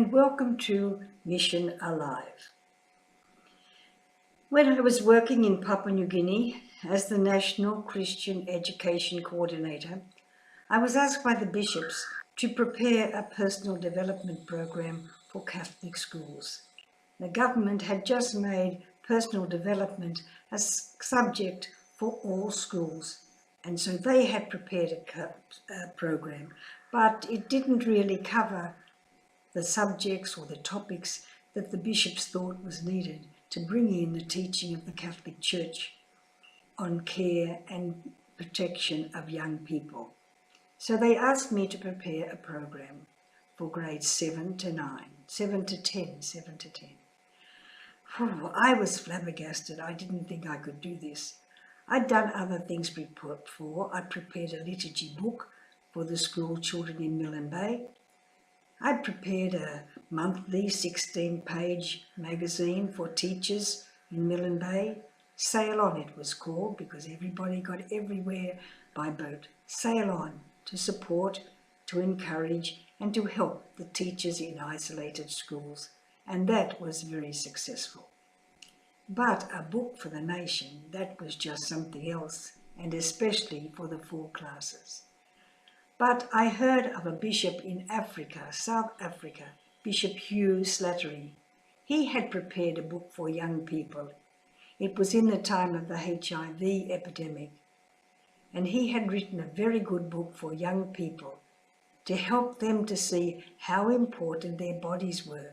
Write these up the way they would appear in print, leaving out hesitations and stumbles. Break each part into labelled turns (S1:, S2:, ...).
S1: and welcome to Mission Alive. When I was working in Papua New Guinea as the National Christian Education Coordinator, I was asked by the bishops to prepare a personal development program for Catholic schools. The government had just made personal development a subject for all schools, and so they had prepared a program, but it didn't really cover the subjects or the topics that the bishops thought was needed to bring in the teaching of the Catholic Church on care and protection of young people. So they asked me to prepare a program for grades 7 to 9, 7 to 10. I was flabbergasted. I didn't think I could do this. I'd done other things before. I prepared a liturgy book for the school children in Milne Bay. I'd prepared a monthly 16-page magazine for teachers in Milne Bay. Sail On it was called, because everybody got everywhere by boat. Sail On, to support, to encourage and to help the teachers in isolated schools. And that was very successful. But a book for the nation, that was just something else, and especially for the 4 classes. But I heard of a bishop in Africa, South Africa, Bishop Hugh Slattery. He had prepared a book for young people. It was in the time of the HIV epidemic. And he had written a very good book for young people to help them to see how important their bodies were,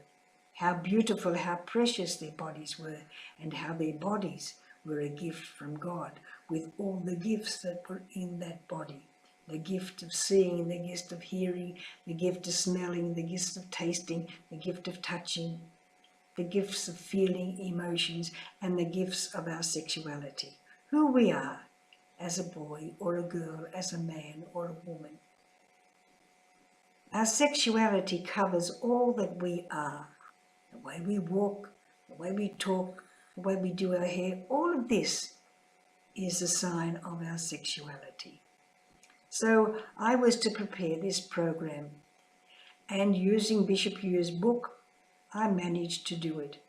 S1: how beautiful, how precious their bodies were, and how their bodies were a gift from God, with all the gifts that were in that body. The gift of seeing, the gift of hearing, the gift of smelling, the gift of tasting, the gift of touching, the gifts of feeling emotions, and the gifts of our sexuality. Who we are as a boy or a girl, as a man or a woman. Our sexuality covers all that we are. The way we walk, the way we talk, the way we do our hair, all of this is a sign of our sexuality. So I was to prepare this program, and using Bishop Hugh's book, I managed to do it.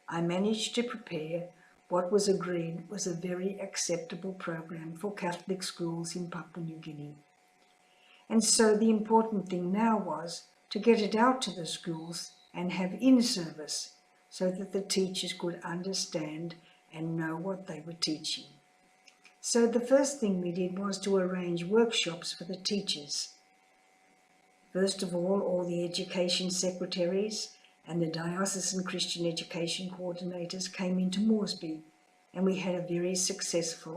S1: I managed to prepare what was agreed was a very acceptable program for Catholic schools in Papua New Guinea. And so the important thing now was to get it out to the schools and have in-service so that the teachers could understand and know what they were teaching. So the first thing we did was to arrange workshops for the teachers. First of all the education secretaries and the diocesan Christian education coordinators came into Moresby, and we had a very successful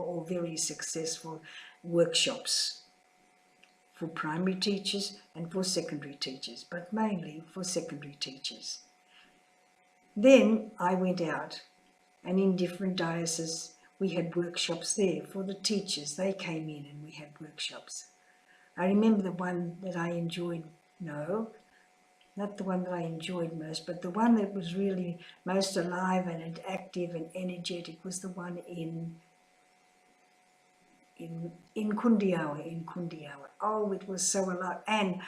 S1: workshops for primary teachers and for secondary teachers, but mainly for secondary teachers. Then I went out, and in different dioceses we had workshops there for the teachers. They came in and we had workshops. I remember the one that I enjoyed, not the one that I enjoyed most, but the one that was really most alive and active and energetic was the one in Kundiawa. Oh, it was so alive. And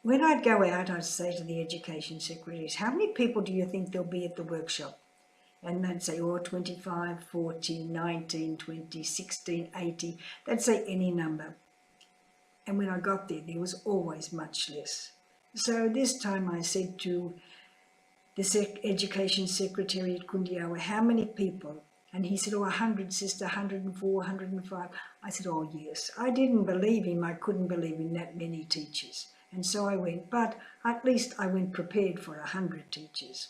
S1: when I'd go out, I'd say to the education secretaries, how many people do you think there'll be at the workshop? And they'd say, 25, 40, 19, 20, 16, 80. They'd say any number. And when I got there, there was always much less. So this time I said to the education secretary at Kundiawa, how many people? And he said, 100, sister, 104, 105. I said, oh, yes. I didn't believe him. I couldn't believe in that many teachers. And so I went, but at least I went prepared for 100 teachers.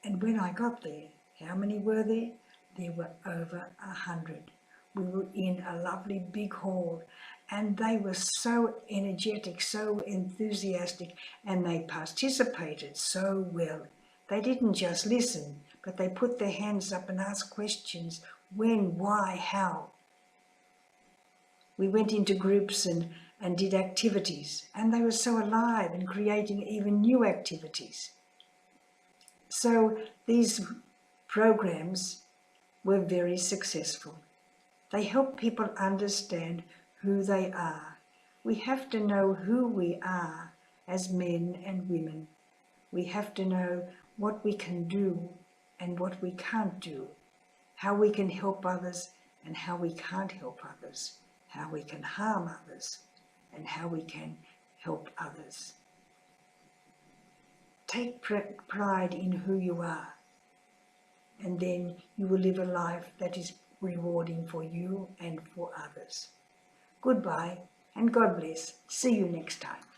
S1: And when I got there, how many were there? There were over 100. We were in a lovely big hall, and they were so energetic, so enthusiastic, and they participated so well. They didn't just listen, but they put their hands up and asked questions. When, why, how? We went into groups and did activities, and they were so alive and creating even new activities. So these programs were very successful. They help people understand who they are. We have to know who we are as men and women. We have to know what we can do and what we can't do, how we can help others and how we can't help others, how we can harm others and how we can help others. Take pride in who you are, and then you will live a life that is rewarding for you and for others. Goodbye and God bless. See you next time.